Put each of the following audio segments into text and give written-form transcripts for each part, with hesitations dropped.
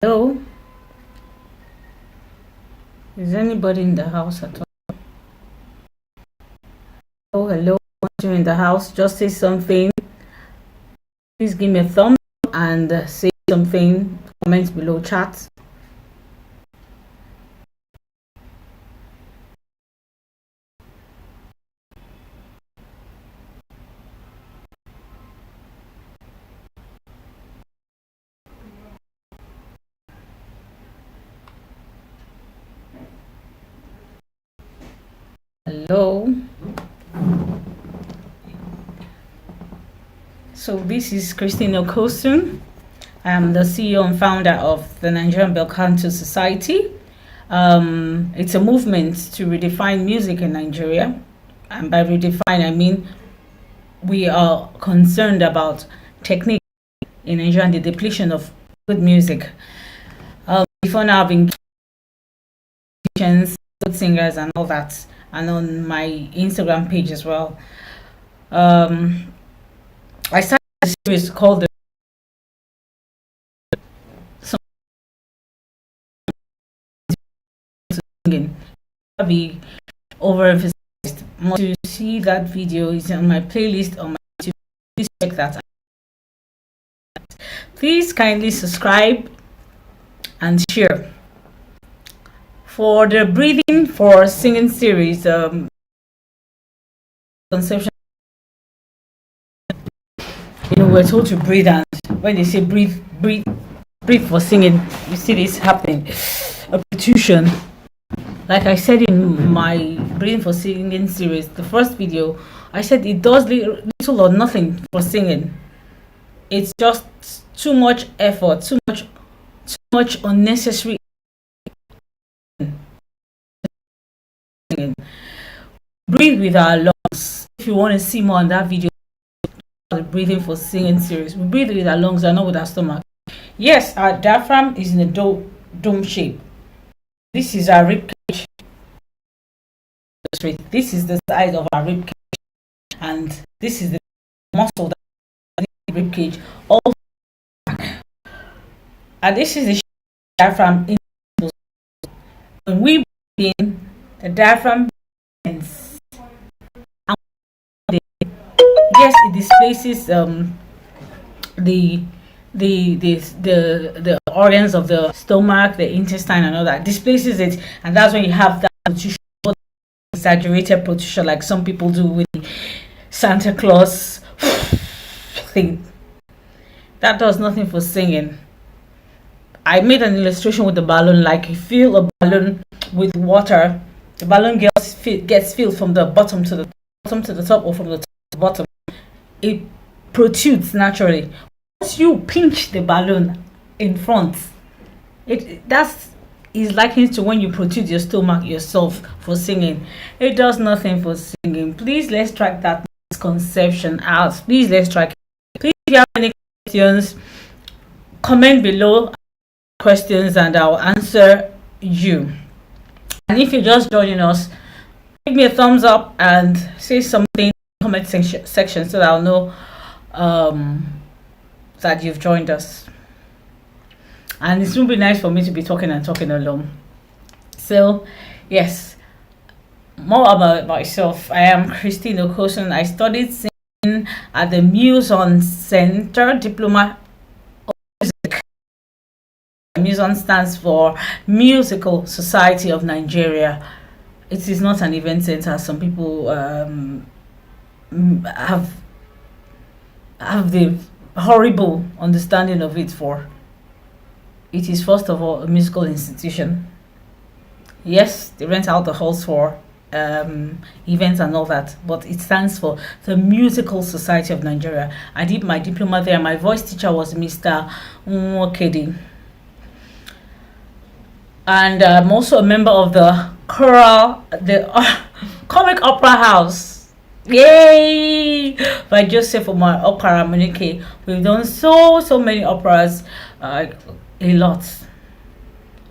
Hello, is anybody in the house at all? Oh, hello, once you're in the house, just say something. Please give me a thumb and say something. Comment below, chat. Hello. So this is Christine Okosun. I'm the CEO and founder of the Nigerian Bel Canto Society. It's a movement to redefine music in Nigeria. And by redefine, I mean we are concerned about technique in Nigeria and the depletion of good music. Before now, I've been musicians, good singers, and all that, and on my Instagram page as well. Um, I started a series called the Singing. I'll be overemphasized. To see that video is on my playlist on my YouTube. Please check that out. Please kindly subscribe and share. For the breathing for singing series, conception, we're told to breathe, and when they say breathe, breathe, breathe for singing, you see this happening. A percussion. Like I said in my breathing for singing series, the first video, I said it does little or nothing for singing. It's just too much effort, too much unnecessary singing. Breathe with our lungs. If you want to see more on that video, the breathing for singing series, we breathe with our lungs and not with our stomach. Yes, our diaphragm is in a dome shape. This is our rib cage. This is the size of our rib cage, and this is the muscle that is the rib cage. All and this is the diaphragm. When we breathe in, the diaphragm bends. Yes, it displaces the the organs of the stomach, the intestine, and all that. Displaces it, and that's when you have that exaggerated protrusion, like some people do with the Santa Claus thing. That does nothing for singing. I made an illustration with the balloon. Like you fill a balloon with water, the balloon gets filled from the bottom to the top, or from the top to the bottom. It protrudes naturally. Once you pinch the balloon in front, that is likened to when you protrude your stomach yourself for singing. It does nothing for singing. Please, let's track that misconception out. Please, let's track it. Please, if you have any questions, comment below questions and I'll answer you. And if you're just joining us, give me a thumbs up and say something in the comment section so that I'll know that you've joined us. And it's going to be nice for me to be talking alone. So yes, more about myself. I am Christine Okosun. I studied singing at the Muson Center Diploma of Music. Muson stands for Musical Society of Nigeria. It is not an event center. Some people have the horrible understanding of it for. It is first of all a musical institution. Yes, they rent out the halls for events and all that, but it stands for the Musical Society of Nigeria. I did my diploma there. My voice teacher was Mr. Nwokedi. And I'm also a member of the choral, the comic opera house. Yay! By Joseph Omar Okara Munike. We've done so many operas, a lot.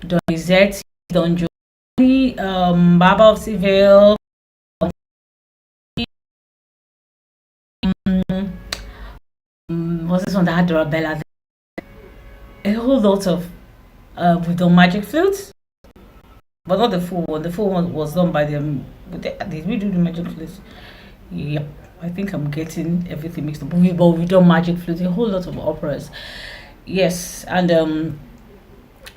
Don Izet, Don Johnny, Baba of Seville, what's this one that had Dorabella? A whole lot of We've done magic flutes, but not the full one. The full one was done by them. Did we do the magic flutes? Yep. I think I'm getting everything mixed up. But we've done magic flutes, a whole lot of operas. Yes, and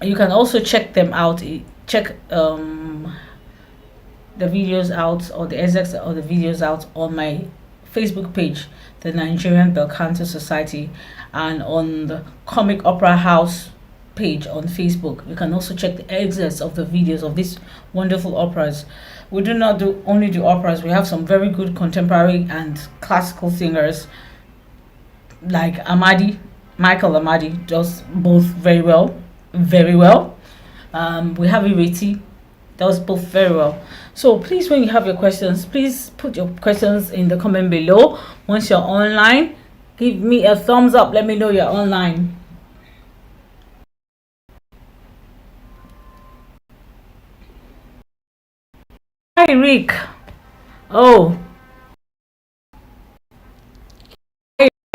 you can also check them out. Check the videos out, or the excerpts or the videos out on my Facebook page, the Nigerian Bel Canto Society, and on the Comic Opera House page on Facebook. You can also check the excerpts of the videos of these wonderful operas. We do not only do operas, we have some very good contemporary and classical singers like Michael Amadi does both very well, very well. We have Ireti, does both very well. So please, when you have your questions, please put your questions in the comment below. Once you're online, give me a thumbs up, let me know you're online. Hi Rick. Oh,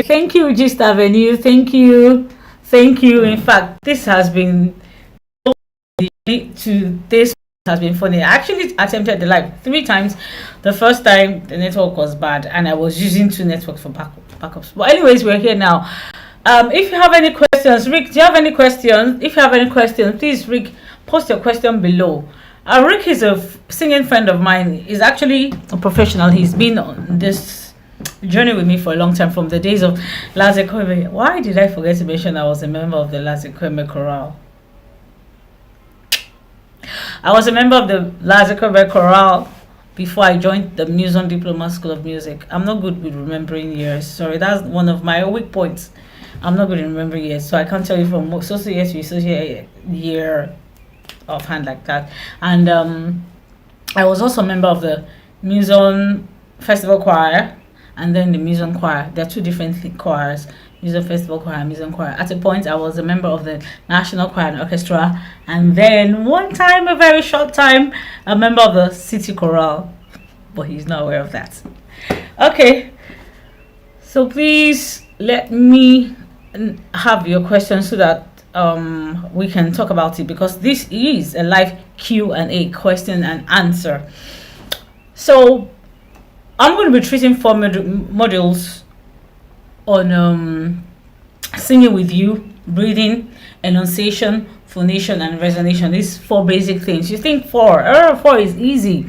thank you, Gist Avenue. Thank you. Thank you. In fact, this has been to this has been funny. I actually attempted the live 3 times. The first time the network was bad and I was using 2 networks for backups. But anyways, we're here now. If you have any questions, Rick, do you have any questions? If you have any questions, please, Rick, post your question below. Rick is a singing friend of mine. He's actually a professional. He's been on this journey with me for a long time, from the days of Lazekweme. Why did I forget to mention I was a member of the Lazekweme Chorale? I was a member of the Lazekweme Chorale before I joined the Muson Diploma School of Music. I'm not good with remembering years. Sorry, that's one of my weak points. I'm not good in remembering years, so I can't tell you from associate to associate year offhand like that. And I was also a member of the Muson Festival Choir and then the Muson Choir. They're 2 different choirs, Muson Festival Choir and Muson Choir. At a point, I was a member of the National Choir and Orchestra, and then one time, a very short time, a member of the City Chorale, but he's not aware of that. Okay, so please let me have your questions so that we can talk about it, because this is a live Q&A, question and answer. So I'm going to be treating 4 modules on singing with you, breathing, enunciation, phonation, and resonation. These 4 basic things. You think 4 is easy.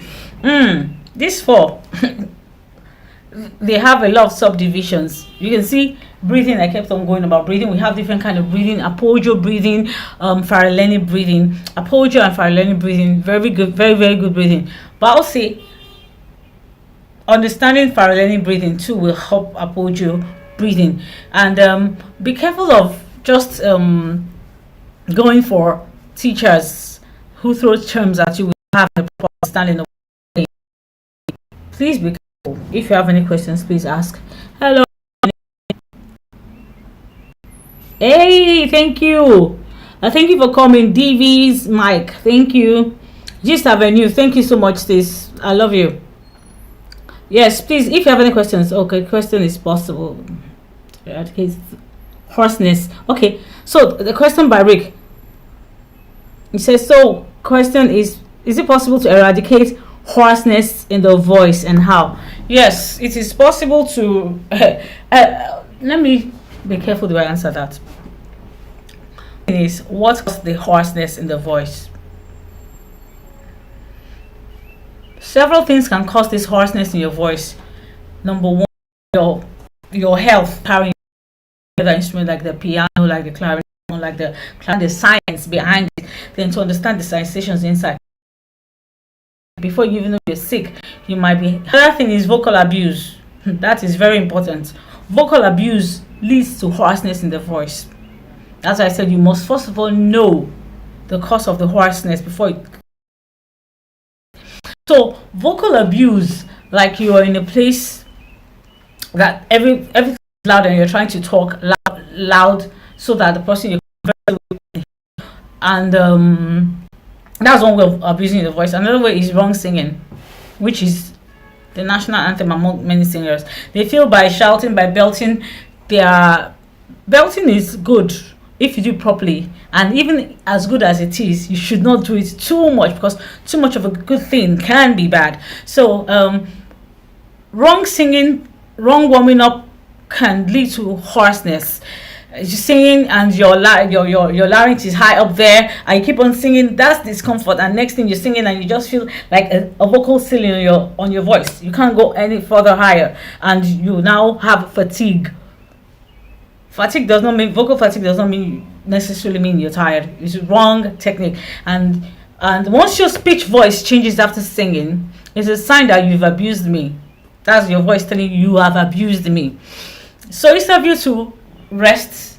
These 4 they have a lot of subdivisions. You can see breathing. I kept on going about breathing. We have different kind of breathing: Apoggio breathing, Farrellini breathing. Apoggio and Farrellini breathing, very good, very, very good breathing. But I'll say understanding Farrellini breathing too will help Apoggio breathing. And be careful of just going for teachers who throw terms at you without having a proper understanding of it. Please be careful. If you have any questions, please ask. Hello. Hey, thank you. Thank you for coming. DV's Mike, thank you. Gist Avenue, thank you so much, sis. I love you. Yes, please, if you have any questions. Okay, question is possible. Eradicate hoarseness. Okay, so the question by Rick. It says, so question is it possible to eradicate hoarseness in the voice, and how? Yes, it is possible to let me be careful the way I answer that. Is what causes the hoarseness in the voice? Several things can cause this hoarseness in your voice. Number 1, your health, carrying the instrument like the piano, like the clarinet, like the science behind it, then to understand the sensations inside. Before you even know you're sick, you might be. Another thing is vocal abuse. That is very important. Vocal abuse leads to hoarseness in the voice. As I said, you must first of all know the cause of the hoarseness before it. So vocal abuse, like you are in a place that everything is loud and you're trying to talk loud so that the person you're conversing with, and that's one way of abusing the voice. Another way is wrong singing, which is the national anthem among many singers. They feel by shouting, by belting. Belting is good, if you do it properly, and even as good as it is, you should not do it too much, because too much of a good thing can be bad. So wrong singing, wrong warming up can lead to hoarseness. You're singing and your larynx is high up there, and you keep on singing, that's discomfort. And next thing you're singing and you just feel like a vocal ceiling on your voice. You can't go any further higher, and you now have fatigue. Fatigue does not mean vocal fatigue does not mean necessarily mean you're tired. It's wrong technique. And once your speech voice changes after singing, it's a sign that you've abused me. That's your voice telling you have abused me. So instead of you to rest,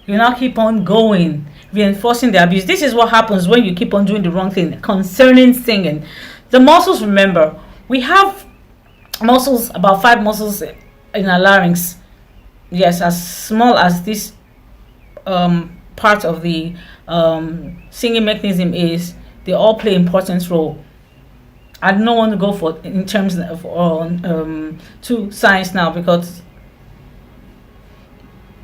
you now keep on going, reinforcing the abuse. This is what happens when you keep on doing the wrong thing concerning singing. The muscles, remember, we have muscles, about 5 muscles in our larynx. Yes, as small as this part of the singing mechanism is, they all play important role. I don't want to go for in terms of to science now, because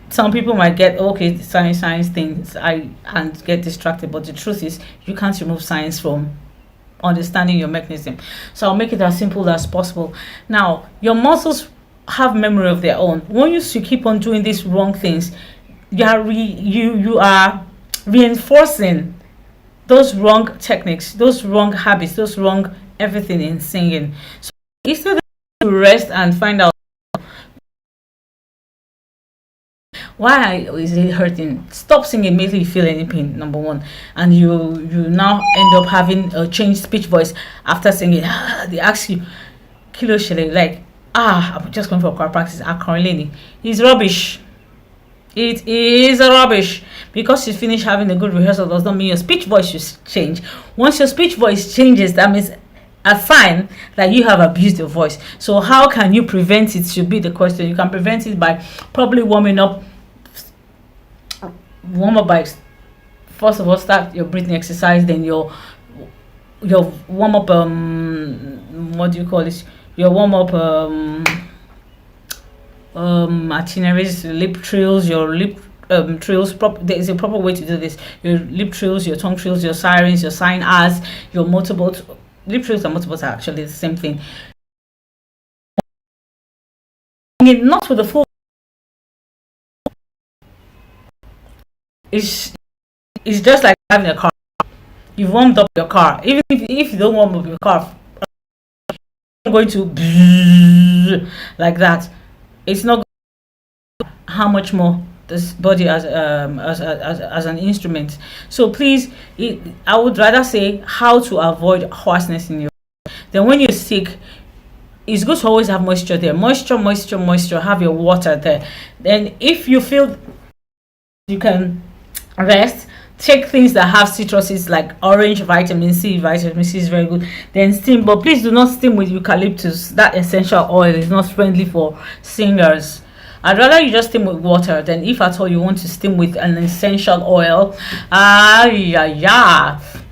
some people might get okay science things and get distracted, but the truth is you can't remove science from understanding your mechanism. So I'll make it as simple as possible. Now, your muscles have memory of their own. Once you keep on doing these wrong things, you are reinforcing those wrong techniques, those wrong habits, those wrong everything in singing. So instead of to rest and find out why is it hurting, stop singing immediately you feel any pain, number one. And you now end up having a changed speech voice after singing. They ask you, kilo shele, like, I'm just going for choir practice. It's rubbish. It is rubbish. Because you finish having a good rehearsal does not mean your speech voice should change. Once your speech voice changes, that means a sign that you have abused your voice. So how can you prevent it should be the question. You can prevent it by probably warm up by, first of all, start your breathing exercise, then your warm up what do you call this, your warm up itineraries, lip trills, your lip trills. There is a proper way to do this. Your lip trills, your tongue trills, your sirens, your sign as, your motorboat. Lip trills and motorboats are actually the same thing. Not with the full. It's just like having a car. You've warmed up your car. Even if you don't warm up your car, you're going to like that. It's not how much more this body as an instrument. So please, I would rather say how to avoid hoarseness in your. Then when you're sick, it's good to always have moisture there. Moisture. Have your water there. Then if you feel you can rest, take things that have citruses like orange, vitamin C. Vitamin C is very good. Then steam, but please do not steam with eucalyptus. That essential oil is not friendly for singers. I'd rather you just steam with water than if at all you want to steam with an essential oil.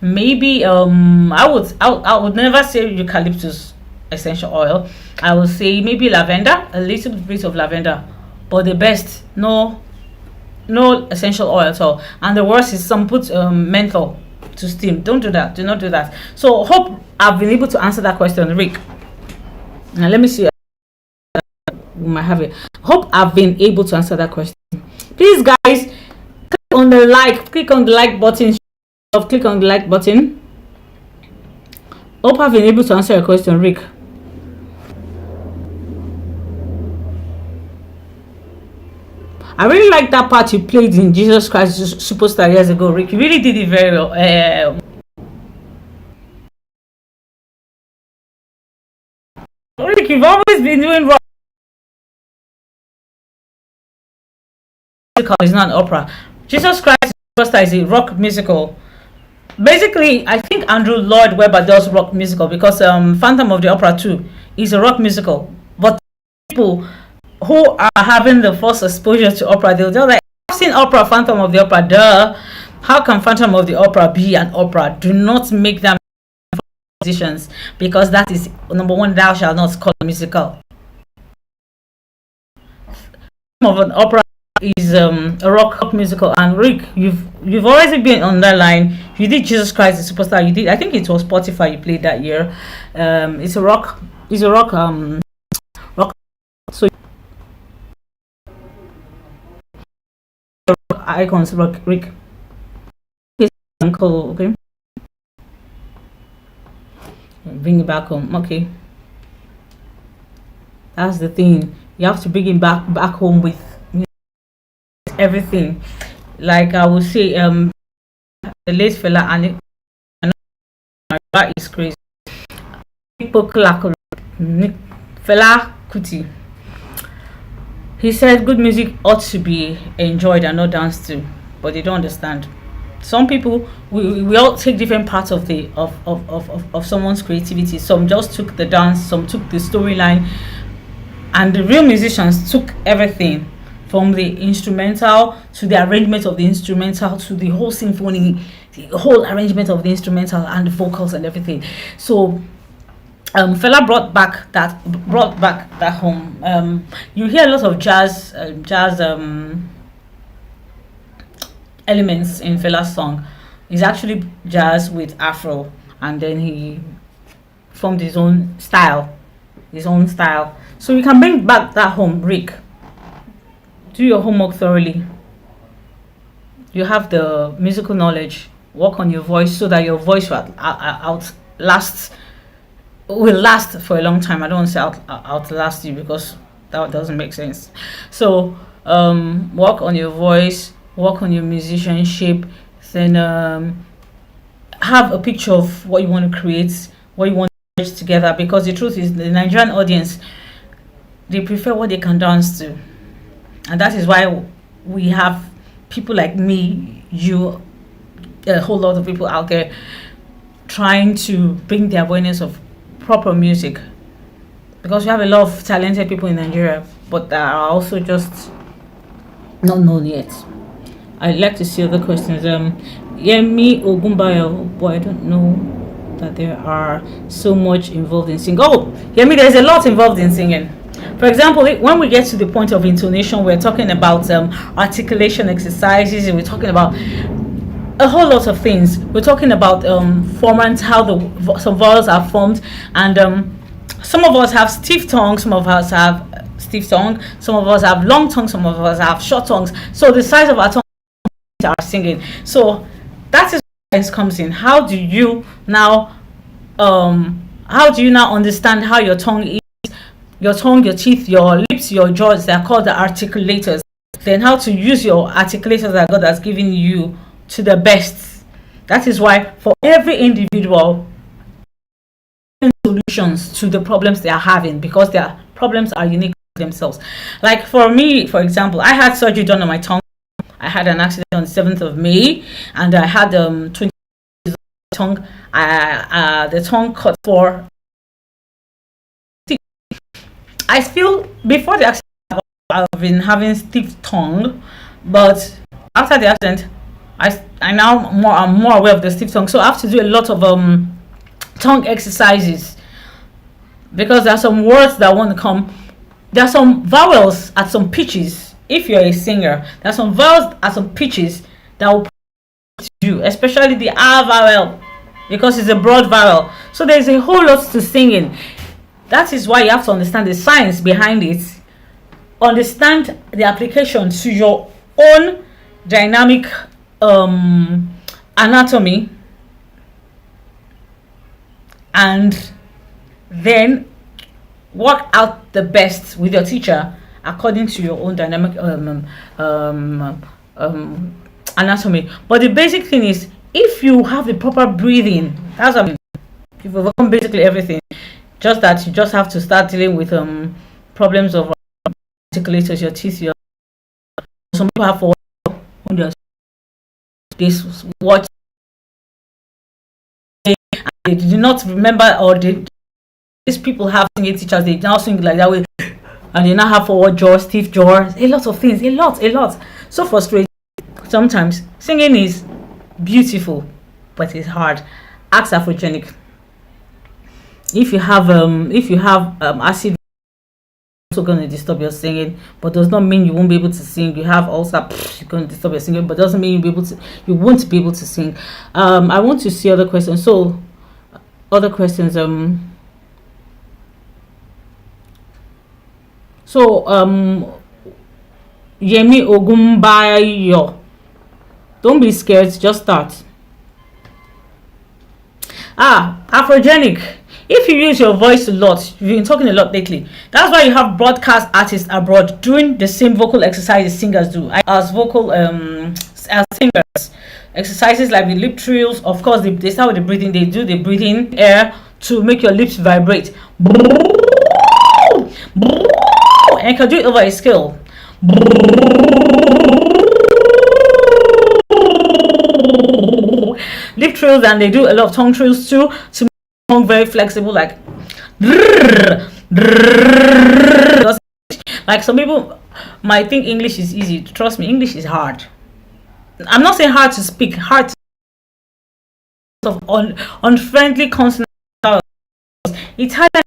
Maybe I would never say eucalyptus essential oil. I would say maybe lavender, a little bit of lavender, but the best no essential oil at all. And the worst is some put menthol to steam. Don't do that. Do not do that. So hope I've been able to answer that question, Rick. Now let me see. We might have it. Hope I've been able to answer that question. Please, guys, click on the like button. Click on the like button. Hope I've been able to answer your question, Rick. I really like that part you played in Jesus Christ Superstar years ago, Rick. You really did it very well. Rick, you've always been doing rock. It's not an opera. Jesus Christ Superstar is a rock musical. Basically, I think Andrew Lloyd Webber does rock musical because Phantom of the Opera 2 is a rock musical. But people who are having the first exposure to opera, they'll just like, I've seen opera, Phantom of the Opera, duh. How can Phantom of the Opera be an opera? Do not make them musicians, because that is number one, thou shalt not call a musical. Of an opera is is a rock musical. And Rick, you've already been on that line. You did Jesus Christ the Superstar. You did, I think it was Spotify you played that year. It's a rock. It's a rock. Rock. So icons, rock, Rick. Uncle, okay. Bring it back home. Okay. That's the thing. You have to bring it back home with everything. Like I would say, the late fella and that is crazy. Fela Kuti. He said good music ought to be enjoyed and not danced to, but they don't understand. Some people, we all take different parts of the of someone's creativity. Some just took the dance, some took the storyline, and the real musicians took everything from the instrumental to the arrangement of the instrumental to the whole symphony, the whole arrangement of the instrumental and the vocals and everything. So Fela brought back that home. You hear a lot of jazz elements in Fela's song. It's actually jazz with Afro, and then he formed his own style. So you can bring back that home, Rick. Do your homework thoroughly. You have the musical knowledge. Work on your voice so that your voice will last for a long time. I don't want to say outlast you because that doesn't make sense. So work on your voice, work on your musicianship, then have a picture of what you want to create, what you want to put together, because the truth is the Nigerian audience, they prefer what they can dance to. And that is why we have people like me, you, a whole lot of people out there trying to bring the awareness of proper music, because we have a lot of talented people in Nigeria, but that are also just not known yet. I'd like to see other questions. Yemi Ogumbayo, boy, I don't know that there are so much involved in singing. Oh, Yemi, there's a lot involved in singing. For example, when we get to the point of intonation, we're talking about articulation exercises, and we're talking about a whole lot of things. We're talking about formants, how some vowels are formed, and some of us have stiff tongue, some of us have stiff tongue, some of us have long tongue, some of us have short tongues. So the size of our tongue are singing. So that is where it comes in. How do you now understand how your tongue is? Your tongue, your teeth, your lips, your jaws, they are called the articulators. Then how to use your articulators that God has given you to the best. That is why for every individual, solutions to the problems they are having, because their problems are unique to themselves. Like for me, for example, I had surgery done on my tongue. I had an accident on the 7th of May, and I had 20 tongue. The tongue cut for. I feel before the accident I've been having stiff tongue, but after the accident, I'm more aware of the stiff tongue. So I have to do a lot of tongue exercises, because there are some words that want to come. There are some vowels at some pitches. If you're a singer, there are some vowels at some pitches that will to you, especially the R vowel, because it's a broad vowel. So there's a whole lot to singing. That is why you have to understand the science behind it, understand the application to your own dynamic anatomy, and then work out the best with your teacher according to your own dynamic anatomy. But the basic thing is, if you have the proper breathing, that's what I mean. You've overcome basically everything. Just that you just have to start dealing with problems of articulators, your teeth, some people have for this watch, they do not remember, or these people have singing teachers, they now sing like that way, and they now have forward jaw, stiff jaw, a lot of things, a lot. So frustrating. Sometimes singing is beautiful, but it's hard. Ask Afrogenic. If you have acid also going to disturb your singing, but does not mean you won't be able to sing. You have ulcer, it's going to disturb your singing, but doesn't mean you won't be able to sing. I want to see other questions. So other questions. Yemi Ogumbayo, don't be scared, just start. Afrogenic. If you use your voice a lot, you've been talking a lot lately. That's why you have broadcast artists abroad doing the same vocal exercises singers do. As singers, exercises like the lip trills. Of course, they start with the breathing. They do the breathing air to make your lips vibrate. And you can do it over a scale. Lip trills, and they do a lot of tongue trills too to make the tongue very flexible, like some people might think English is easy. Trust me, English is hard. I'm not saying hard to speak, hard of unfriendly consonants. Italian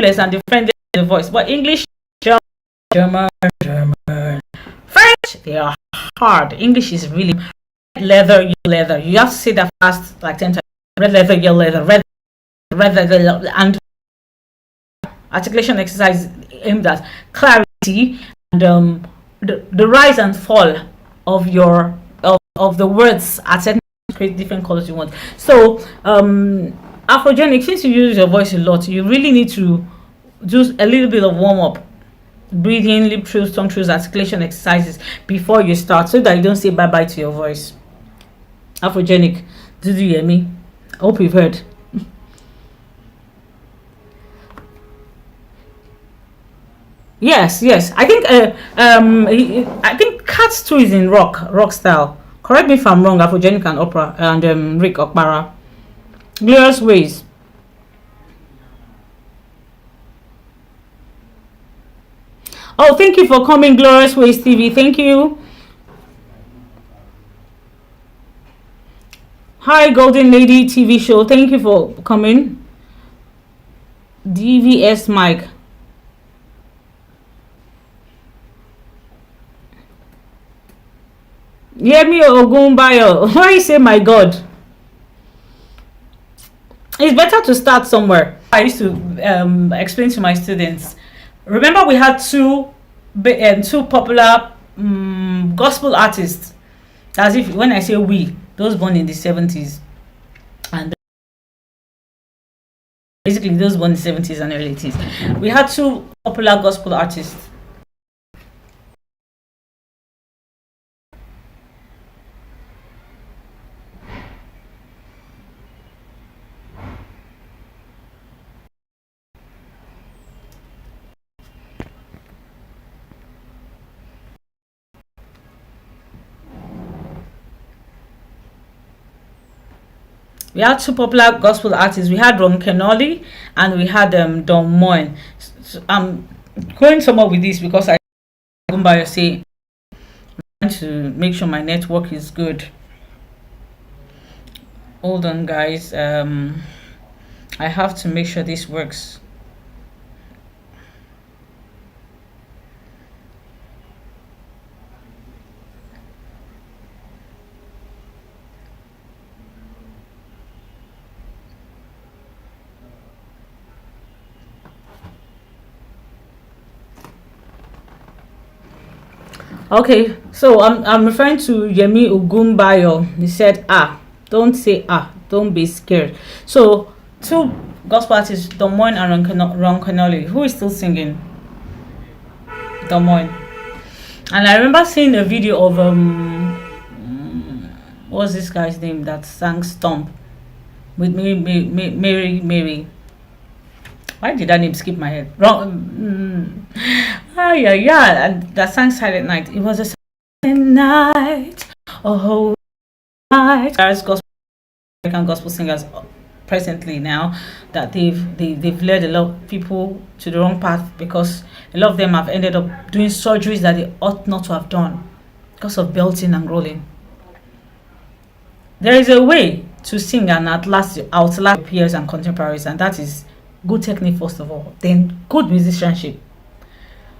and the friendly voice, but English, German, French, they are hard. English is really leather. You have to say that fast, like 10 times. Red leather, yellow leather, red leather, and articulation exercise aimed at clarity and the rise and fall of your of the words at certain create different colors you want. So Afrogenic, since you use your voice a lot, you really need to do a little bit of warm up, breathing, lip trills, tongue trills, articulation exercises before you start, so that you don't say bye bye to your voice. Afrogenic, did you hear me? I hope you've heard. Yes. I think Cats too is in rock style. Correct me if I'm wrong. Afrogenic and opera and Rick Okpara. Glorious Ways. Oh, thank you for coming, Glorious Ways TV. Thank you. Hi, Golden Lady TV show. Thank you for coming. DVS Mike. Yemi Ogumbayo. Why you say my God? It's better to start somewhere. I used to explain to my students. Remember, we had two popular gospel artists. As if when I say we, those born in the 70s, and basically those born in the 70s and early 80s. We had two popular gospel artists. We had two popular gospel artists. We had Ron Kenoli and we had Don Moen. So I'm going somewhere with this because I say trying to make sure my network is good. Hold on, guys. I have to make sure this works. Okay, so I'm referring to Yemi Ogumbayo. He said, don't say don't be scared. So two gospel artists, Don Moen and Ron Kenoli. Who is still singing? Don Moen. And I remember seeing a video of what's this guy's name that sang Stomp with Mary. Why did that name skip my head? And that sang Silent Night. It was a silent night, a whole night. There's American gospel singers presently now that they've led a lot of people to the wrong path, because a lot of them have ended up doing surgeries that they ought not to have done because of belting and rolling. There is a way to sing and outlast peers and contemporaries, and that is good technique first of all, then good musicianship.